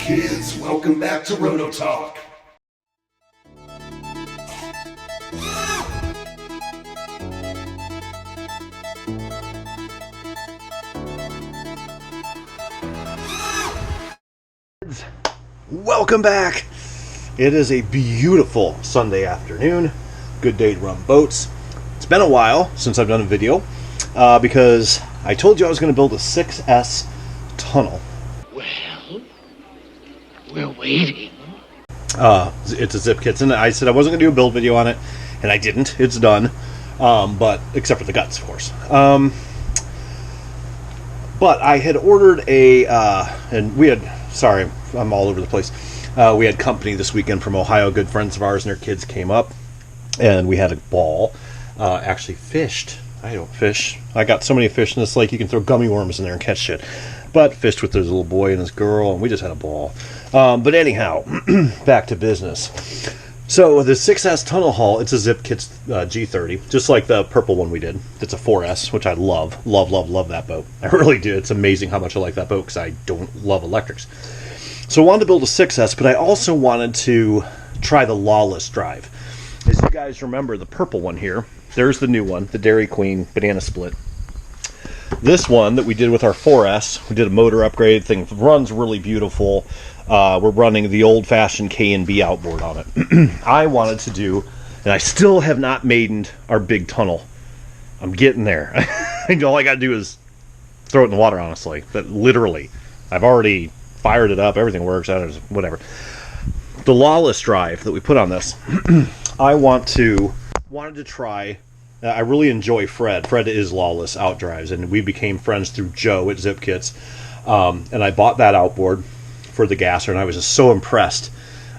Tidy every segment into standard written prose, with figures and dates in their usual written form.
kids, welcome back to Roto Talk. Welcome back. It is a beautiful Sunday afternoon. Good day to run boats. It's been a while since I've done a video because I told you I was going to build a 6S tunnel. Well, we're waiting. It's a zip kit, and I said I wasn't going to do a build video on it, and I didn't. It's done, but except for the guts, of course. But I had ordered and we had. Sorry, I'm all over the place. We had company this weekend from Ohio, good friends of ours, and their kids came up, and we had a ball. Actually fished. I don't fish. I got so many fish in this lake, you can throw gummy worms in there and catch shit. But fished with this little boy and this girl, and we just had a ball. But anyhow, back to business. So the 6S tunnel hull, it's a Zip Kit G30, just like the purple one we did. It's a 4S, which I love. Love that boat. I really do. It's amazing how much I like that boat because I don't love electrics. So I wanted to build a 6S, but I also wanted to try the Lawless drive. As you guys remember, the purple one here, there's the new one, the Dairy Queen banana split. This one that we did with our 4S, we did a motor upgrade thing. Runs really beautiful. We're running the old-fashioned K&B outboard on it. I wanted to do, and I still have not maidened our big tunnel. I'm getting there. All I got to do is throw it in the water, honestly. But literally, I've already fired it up. Everything works. Whatever. The Lawless drive that we put on this, I wanted to try. I really enjoy Fred. Fred is Lawless Outdrives, and we became friends through Joe at Zip Kits. And I bought that outboard for the gasser, and I was just so impressed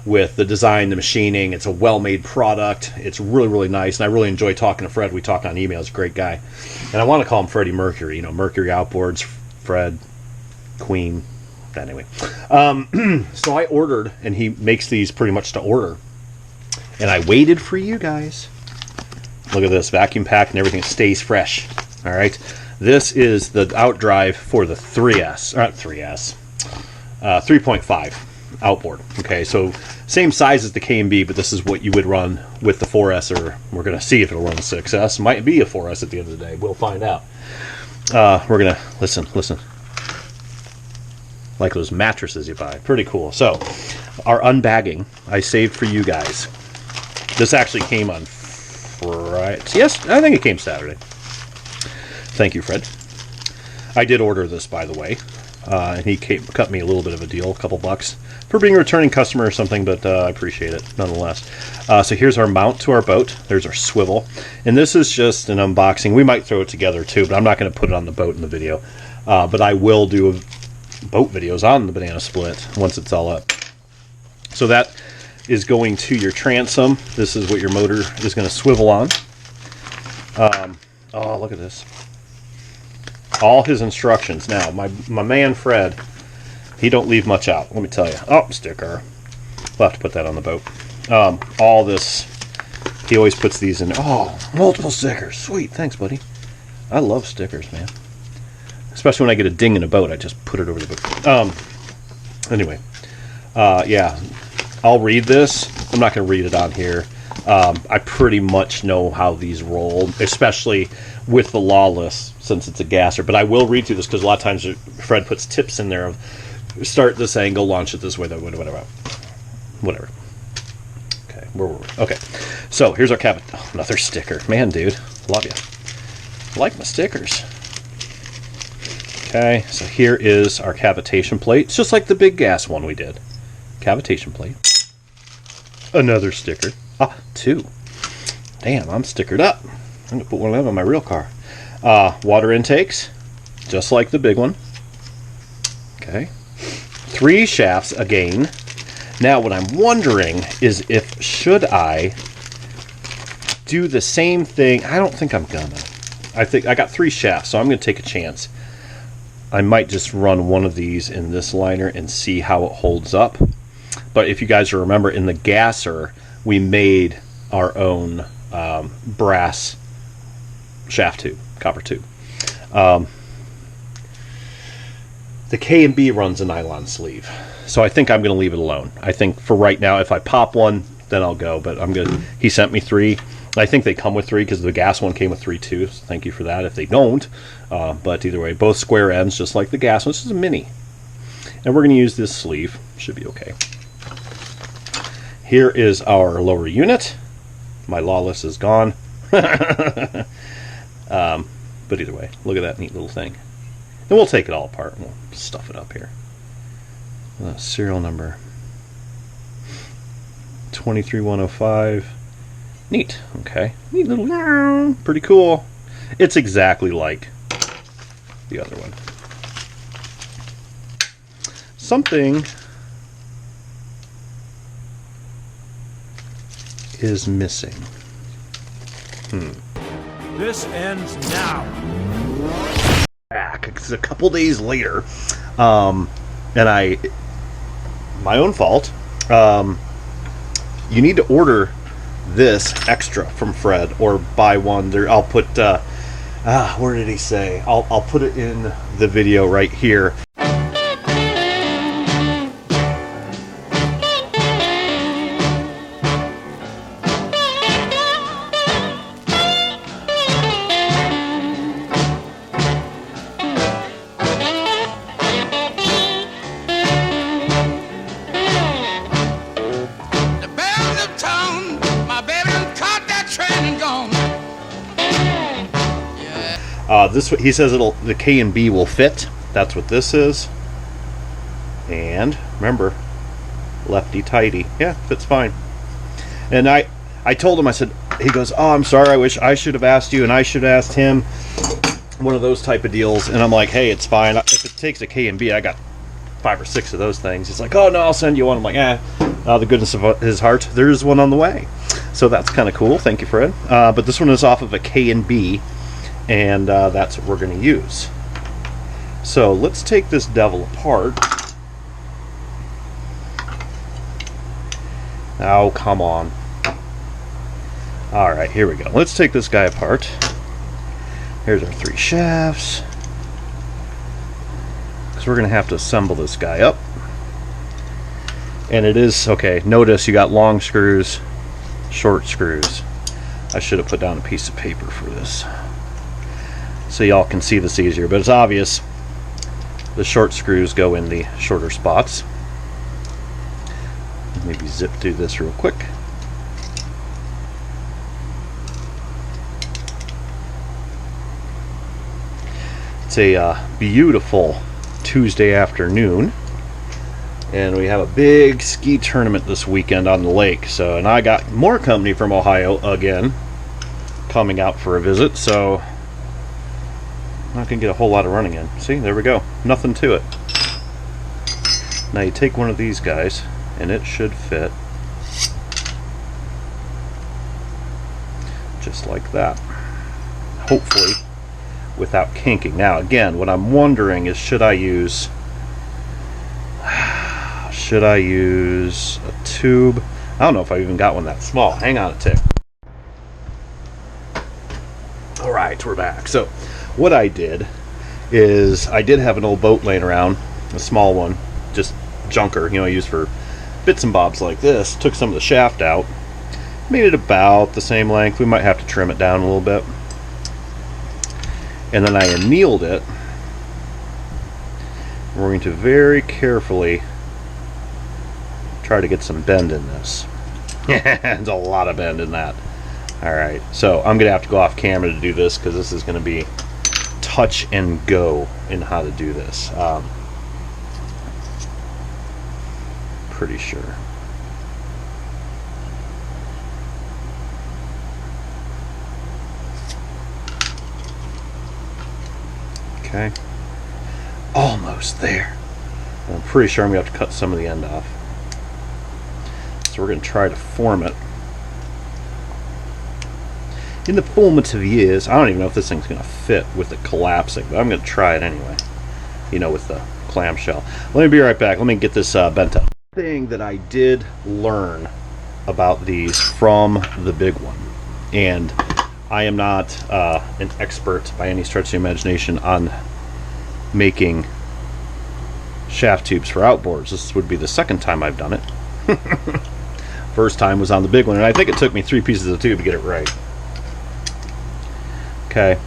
with the design, the machining. It's a well-made product. It's really, really nice, and I really enjoy talking to Fred. We talk on email. He's a great guy. And I want to call him Freddie Mercury. You know, Mercury Outboards, Fred, Queen. Anyway. So I ordered, and he makes these pretty much to order. And I waited for you guys. Look at this, vacuum packed and everything stays fresh. All right. This is the Outdrive for the 3S, or not 3S. 3.5 outboard. Okay, so same size as the K&B, but this is what you would run with the 4S, or we're going to see if it'll run the 6S. Might be a 4S at the end of the day. We'll find out. We're going to listen. Like those mattresses you buy. Pretty cool. So, our unbagging, I saved for you guys. This actually came on Friday. Yes, I think it came Saturday. Thank you, Fred. I did order this, by the way. And he cut me a little bit of a deal, a couple bucks, for being a returning customer or something, but I appreciate it nonetheless. So here's our mount to our boat. There's our swivel. And this is just an unboxing. We might throw it together too, but I'm not going to put it on the boat in the video. But I will do boat videos on the banana split once it's all up. So that is going to your transom. This is what your motor is going to swivel on. Oh, look at this. All his instructions. Now, my man Fred, he don't leave much out, let me tell you. Oh, sticker. We'll have to put that on the boat. All this, he always puts these in. Oh, multiple stickers. Sweet, thanks, buddy. I love stickers, man. Especially when I get a ding in a boat, I just put it over the boat. Anyway, yeah, I'll read this. I'm not going to read it on here. I pretty much know how these roll, especially with the Lawless, since it's a gasser. But I will read through this because a lot of times Fred puts tips in there of start this angle, launch it this way, whatever. Okay, where were we? Okay, so here's our cabin. Oh, another sticker. Man, dude, love you. I like my stickers. Okay, so here is our cavitation plate. It's just like the big gas one we did. Cavitation plate. Another sticker. Ah, two. Damn, I'm stickered up. I'm going to put one of them on my real car. Water intakes, just like the big one. Okay. 3 shafts again. Now, what I'm wondering is if should I do the same thing. I don't think I'm gonna. I think I got 3 shafts, so I'm going to take a chance. I might just run one of these in this liner and see how it holds up. But if you guys remember, in the gasser, we made our own brass shaft tube, copper tube. The K&B runs a nylon sleeve, so I think I'm going to leave it alone. I think for right now, if I pop one, then I'll go. But I'm good. He sent me 3. I think they come with 3 because the gas one came with 3 too. So thank you for that. If they don't, but either way, both square ends, just like the gas one. This is a mini, and we're going to use this sleeve. Should be okay. Here is our lower unit. My Lawless is gone. But either way, look at that neat little thing. And we'll take it all apart and we'll stuff it up here. Serial number 23105. Neat. Okay. Neat little. Pretty cool. It's exactly like the other one. Something is missing. This ends now. Back. It's a couple days later, and my own fault. You need to order this extra from Fred or buy one. There, I'll put. Where did he say? I'll put it in the video right here. This he says the K&B will fit. That's what this is. And remember, lefty tighty. Yeah, fits fine. And I told him, I said, he goes, oh, I'm sorry, I wish I should have asked you and I should have asked him. One of those type of deals. And I'm like, hey, it's fine. If it takes a K&B, I got 5 or 6 of those things. He's like, oh no, I'll send you one. I'm like, the goodness of his heart, there's one on the way. So that's kind of cool. Thank you, Fred. But this one is off of a K&B. And that's what we're going to use. So let's take this devil apart. Oh, come on. Alright, here we go. Let's take this guy apart. Here's our 3 shafts. Because we're going to have to assemble this guy up. And it is, okay, notice you got long screws, short screws. I should have put down a piece of paper for this, so y'all can see this easier, but it's obvious the short screws go in the shorter spots. Maybe zip through this real quick. It's a beautiful Tuesday afternoon, and we have a big ski tournament this weekend on the lake. So, and I got more company from Ohio again coming out for a visit, so I'm not going to get a whole lot of running in. See, there we go. Nothing to it. Now you take one of these guys, and it should fit. Just like that. Hopefully, without kinking. Now, again, what I'm wondering is, should I use a tube? I don't know if I even got one that small. Hang on a tick. Alright, we're back. So, what I did is, I did have an old boat laying around, a small one, just junker, used for bits and bobs like this. Took some of the shaft out, made it about the same length. We might have to trim it down a little bit. And then I annealed it. We're going to very carefully try to get some bend in this. There's a lot of bend in that. Alright, so I'm going to have to go off camera to do this, because this is going to be touch and go in how to do this. Pretty sure. Okay. Almost there. I'm pretty sure I'm going to have to cut some of the end off. So we're going to try to form it in the formative years. I don't even know if this thing's going to fit with it collapsing, but I'm going to try it anyway. With the clamshell. Let me be right back. Let me get this bent up. Thing that I did learn about these from the big one, and I am not an expert by any stretch of the imagination on making shaft tubes for outboards. This would be the second time I've done it. First time was on the big one, and I think it took me 3 pieces of tube to get it right. Okay.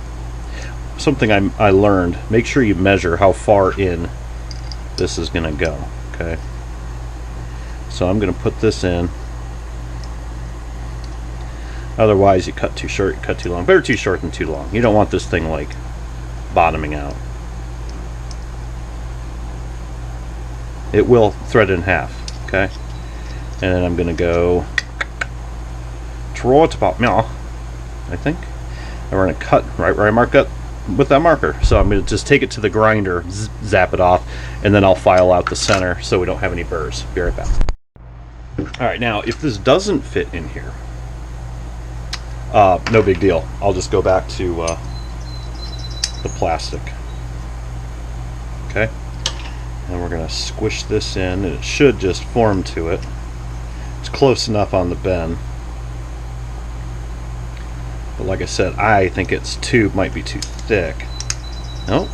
Something I learned, make sure you measure how far in this is going to go. Okay. So I'm going to put this in. Otherwise, you cut too short, you cut too long. Better too short than too long. You don't want this thing like bottoming out. It will thread in half. Okay. And then I'm going to go right about now, I think. And we're going to cut right where I marked that with that marker. So I'm going to just take it to the grinder, zap it off, and then I'll file out the center so we don't have any burrs. Be right back. Alright, now if this doesn't fit in here, no big deal. I'll just go back to the plastic. Okay? And we're going to squish this in, and it should just form to it. It's close enough on the bend. But like I said, I think its tube might be too thick. Nope.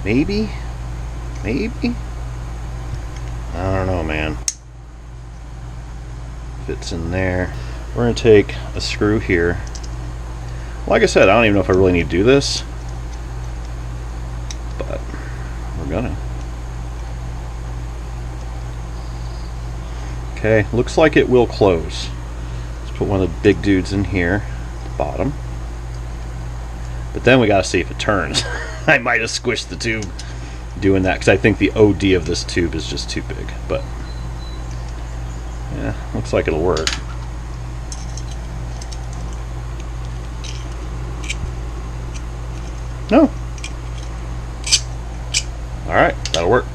Maybe? Maybe? I don't know, man. Fits in there. We're going to take a screw here. Like I said, I don't even know if I really need to do this. But we're gonna. Okay, looks like it will close. Let's put one of the big dudes in here at the bottom. But then we gotta see if it turns. I might have squished the tube doing that because I think the OD of this tube is just too big. But yeah, looks like it'll work. No. Alright, that'll work.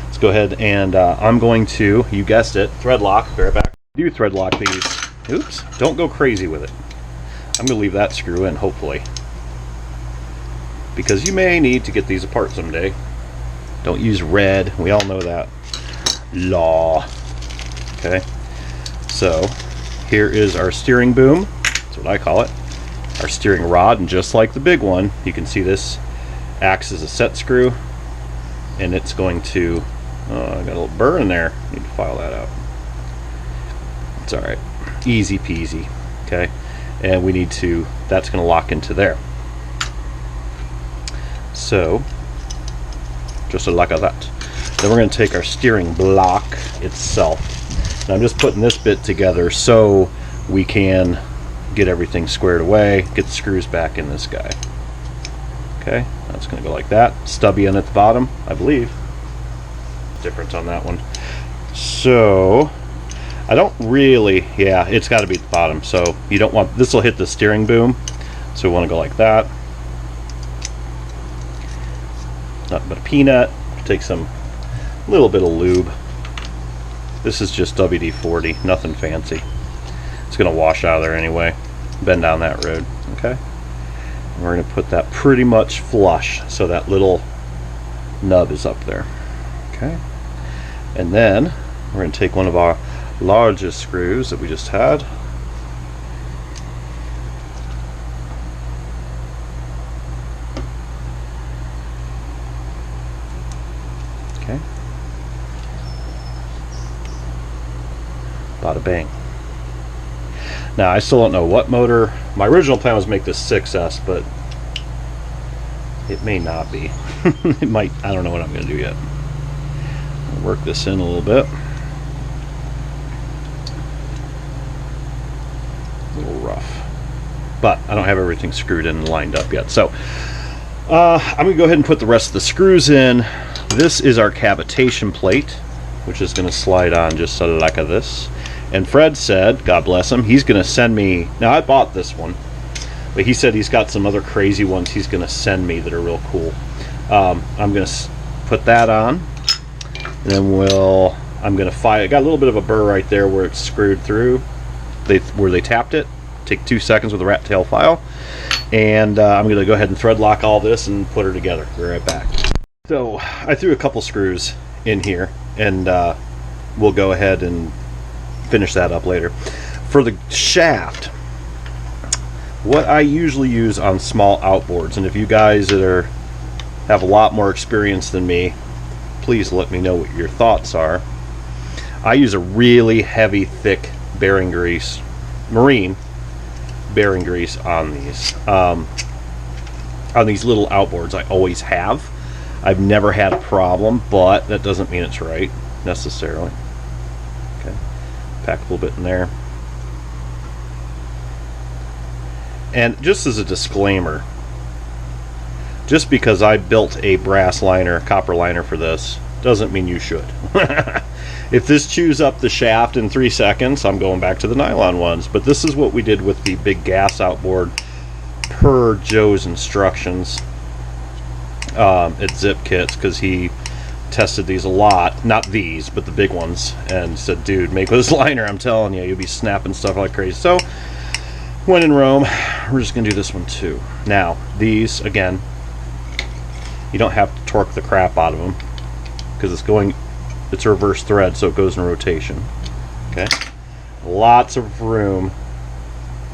Let's go ahead and I'm going to, you guessed it, thread lock. Bear it back. Do thread lock these. Oops, don't go crazy with it. I'm going to leave that screw in, hopefully. Because you may need to get these apart someday. Don't use red. We all know that. Law. Okay. So, here is our steering boom. That's what I call it. Our steering rod, and just like the big one, you can see this acts as a set screw, and it's going to, oh, I got a little burr in there. Need to file that out. It's alright. Easy peasy. Okay. And we need to, that's going to lock into there. So, just like that. Then we're going to take our steering block itself. And I'm just putting this bit together so we can get everything squared away, get the screws back in this guy. Okay, that's going to go like that. Stubby end at the bottom, I believe. Difference on that one. So, I don't really, yeah, it's got to be at the bottom. So, you don't want, this will hit the steering boom. So, we want to go like that. Nothing but a peanut. Take some little bit of lube. This is just WD-40, nothing fancy. It's going to wash out of there anyway. Bend down that road. Okay. And we're going to put that pretty much flush so that little nub is up there. Okay. And then we're going to take one of our largest screws that we just had. Okay. Bada bang. Now, I still don't know what motor. My original plan was to make this 6S, but it may not be. It might. I don't know what I'm going to do yet. I'll work this in a little bit. A little rough. But I don't have everything screwed in and lined up yet. So, I'm going to go ahead and put the rest of the screws in. This is our cavitation plate, which is going to slide on just like this. And Fred said, God bless him, he's going to send me, now I bought this one, but he said he's got some other crazy ones he's going to send me that are real cool. I'm going to put that on, and then I'm going to file, I got a little bit of a burr right there where it's screwed through, where they tapped it. Take 2 seconds with a rat tail file, and I'm going to go ahead and thread lock all this and put her together. Be right back. So I threw a couple screws in here, and we'll go ahead and finish that up later. For the shaft, what I usually use on small outboards, and if you guys that have a lot more experience than me, please let me know what your thoughts are. I use a really heavy, thick bearing grease, marine bearing grease on these little outboards. I always have. I've never had a problem, but that doesn't mean it's right necessarily. Okay, pack a little bit in there. And just as a disclaimer, just because I built a brass liner, copper liner for this, doesn't mean you should. If this chews up the shaft in 3 seconds, I'm going back to the nylon ones. But this is what we did with the big gas outboard per Joe's instructions at Zip Kits, because he tested these a lot. Not these, but the big ones. And said, dude, make this liner. I'm telling you, you'll be snapping stuff like crazy. So, when in Rome, we're just going to do this one too. Now, these, again, you don't have to torque the crap out of them, because it's a reverse thread, so it goes in rotation. Okay, lots of room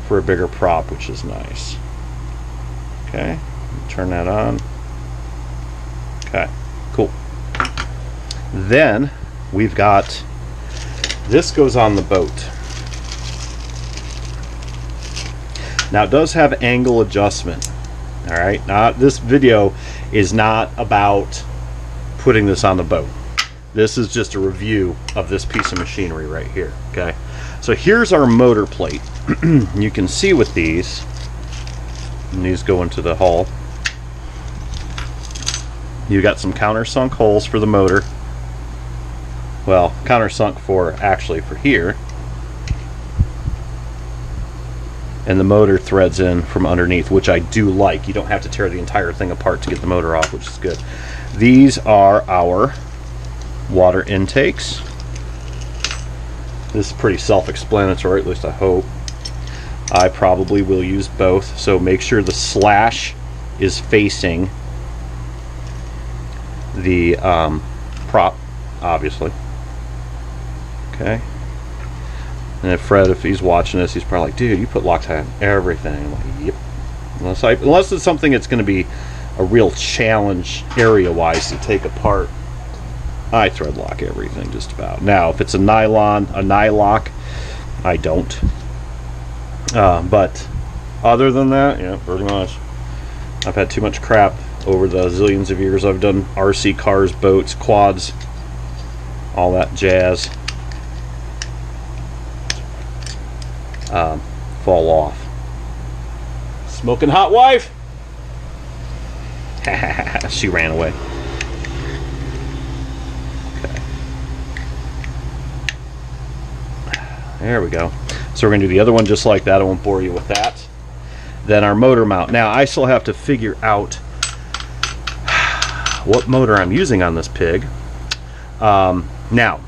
for a bigger prop, which is nice. Okay, turn that on. Okay, cool. Then we've got, this goes on the boat. Now it does have angle adjustment. All right, now this video is not about putting this on the boat. This is just a review of this piece of machinery right here. Okay, so here's our motor plate. You can see with these, and these go into the hull. You got some countersunk holes for the motor. Well, countersunk for here. And the motor threads in from underneath, which I do like. You don't have to tear the entire thing apart to get the motor off, which is good. These are our water intakes. This is pretty self-explanatory, at least I hope. I probably will use both, so make sure the slash is facing the prop, obviously. Okay. And if Fred, if he's watching this, he's probably like, dude, you put Loctite on everything. I'm like, yep. Unless it's something that's going to be a real challenge area-wise to take apart, I thread lock everything just about. Now, if it's a nylon, a nylock, I don't. But other than that, yeah, pretty much. I've had too much crap over the zillions of years I've done RC cars, boats, quads, all that jazz. Fall off. Smoking hot wife. She ran away. Okay. There we go. So we're going to do the other one just like that. I won't bore you with that. Then our motor mount. Now I still have to figure out what motor I'm using on this pig. Now,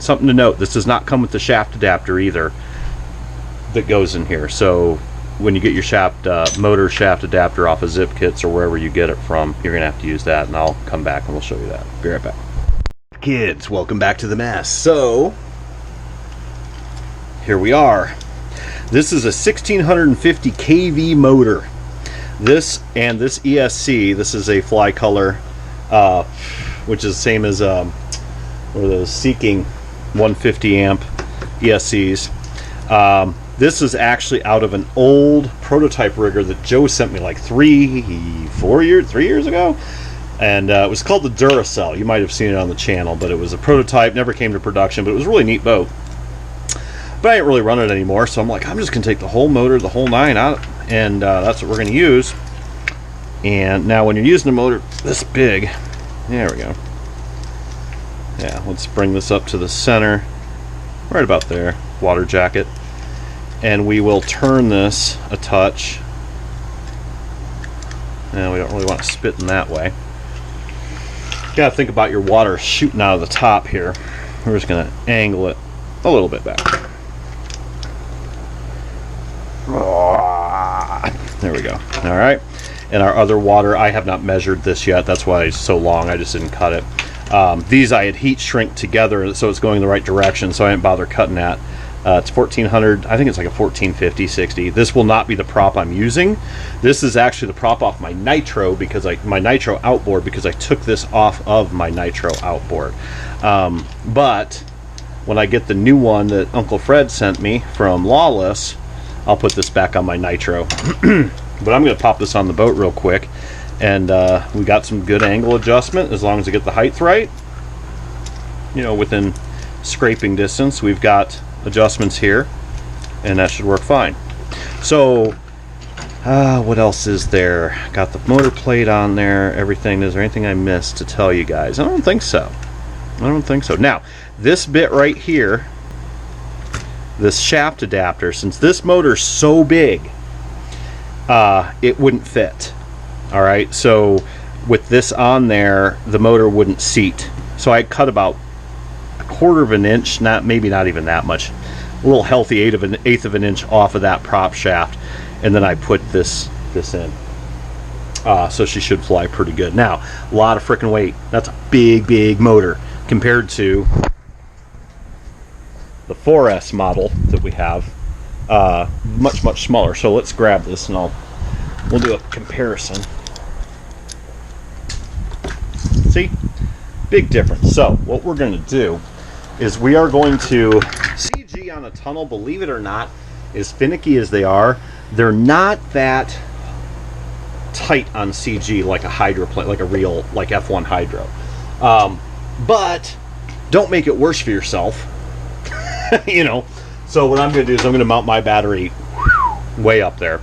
something to note, this does not come with the shaft adapter either that goes in here. So when you get your shaft motor shaft adapter off of Zip Kits or wherever you get it from, you're gonna have to use that, and I'll come back and we'll show you that. Be right back. Kids, welcome back to the mess. So here we are. This is a 1650 kV motor. This and this ESC, this is a fly color, which is the same as one of those Seeking 150 amp ESCs. This is actually out of an old prototype rigger that Joe sent me like 3 years ago, and it was called the Duracell. You might have seen it on the channel, but it was a prototype, never came to production, but it was a really neat boat. But I ain't really run it anymore, so I'm like, I'm just gonna take the whole motor, the whole 9 out, and that's what we're gonna use. And now when you're using a motor this big, there we go. Yeah, let's bring this up to the center, right about there, water jacket. And we will turn this a touch. And we don't really want to spit in that way. You gotta think about your water shooting out of the top here. We're just gonna angle it a little bit back. There we go. All right. And our other water, I have not measured this yet. That's why it's so long. I just didn't cut it. These I had heat shrink together, so it's going the right direction, so I didn't bother cutting that. It's 1400. I think it's like a 1450, 60. This will not be the prop I'm using. This is actually the prop off my Nitro because my Nitro outboard, because I took this off of my Nitro outboard. But when I get the new one that Uncle Fred sent me from Lawless, I'll put this back on my Nitro. But I'm going to pop this on the boat real quick. And we got some good angle adjustment as long as I get the height right. You know, within scraping distance, we've got adjustments here, and that should work fine. So, what else is there? Got the motor plate on there, everything. Is there anything I missed to tell you guys? I don't think so. I don't think so. Now, this bit right here, this shaft adapter, since this motor's so big, it wouldn't fit. All right, so with this on there, the motor wouldn't seat. So I cut about a quarter of an inch, maybe not even that much, a little healthy eighth of an inch off of that prop shaft, and then I put this in. So she should fly pretty good. Now, a lot of freaking weight. That's a big motor compared to the 4S model that we have. Much smaller. So let's grab this and we'll do a comparison. See? Big difference. So what we're going to do is we are going to CG on a tunnel, believe it or not, as finicky as they are, they're not that tight on CG like a hydroplane, like a real, like F1 hydro. But don't make it worse for yourself. You know. So what I'm going to do is I'm going to mount my battery way up there.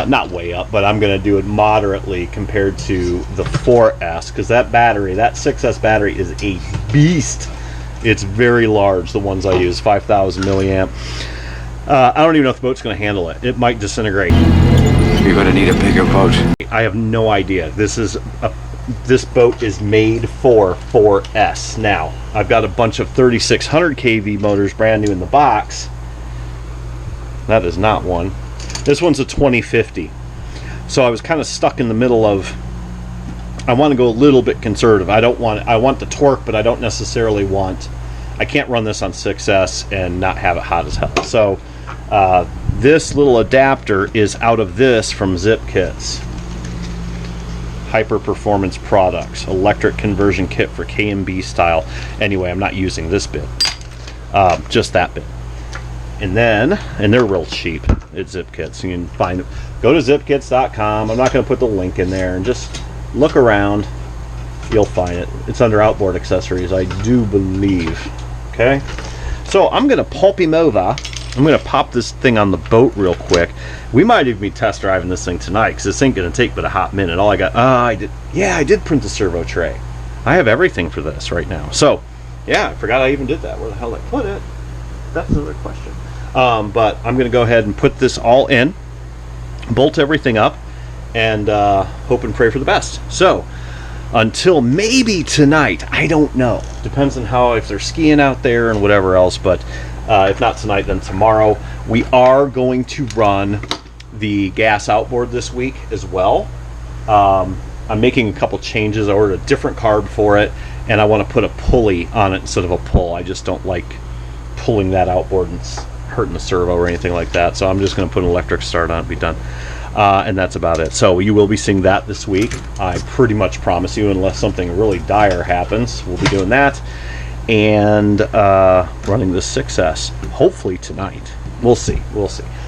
Not way up, but I'm going to do it moderately compared to the 4S, because that battery, that 6S battery, is a beast. It's very large, the ones I use, 5,000 milliamp. I don't even know if the boat's going to handle it. It might disintegrate. You're going to need a bigger boat. I have no idea. This boat is made for 4S. Now, I've got a bunch of 3600 kV motors brand new in the box. That is not one. This one's a 2050. So I was kind of stuck in the middle of, I want to go a little bit conservative. I want the torque, but I don't necessarily I can't run this on 6S and not have it hot as hell. So this little adapter is out of this from Zip Kits. Hyper Performance Products, electric conversion kit for K&B style. Anyway, I'm not using this bit, just that bit. And they're real cheap at Zip Kits. You can find, go to zipkits.com. I'm not going to put the link in there, and just look around. You'll find it. It's under outboard accessories, I do believe. Okay, so I'm going to pulp him over. I'm going to pop this thing on the boat real quick. We might even be test driving this thing tonight, because this ain't going to take but a hot minute. All I got, I did print the servo tray. I have everything for this right now. So, yeah, I forgot I even did that. Where the hell did I put it? That's another question. But I'm going to go ahead and put this all in, bolt everything up, and hope and pray for the best. So, until maybe tonight, I don't know. Depends on if they're skiing out there and whatever else, but if not tonight, then tomorrow. We are going to run the gas outboard this week as well. I'm making a couple changes. I ordered a different carb for it, and I want to put a pulley on it instead of a pull. I just don't like pulling that outboard and hurting the servo or anything like that. So I'm just going to put an electric start on it and be done. And that's about it. So you will be seeing that this week. I pretty much promise you, unless something really dire happens, we'll be doing that. And running the 6S, hopefully tonight. We'll see.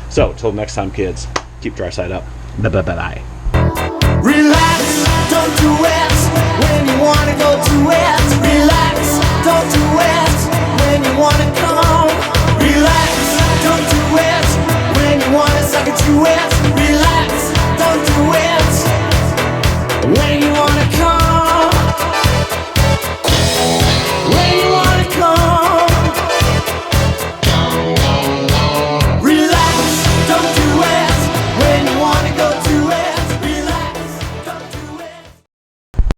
So till next time, kids, keep dry side up. Bye. Relax, don't do it when you wanna go to it. Relax, don't do it when you wanna come. Relax, don't do it when you wanna suck it to it.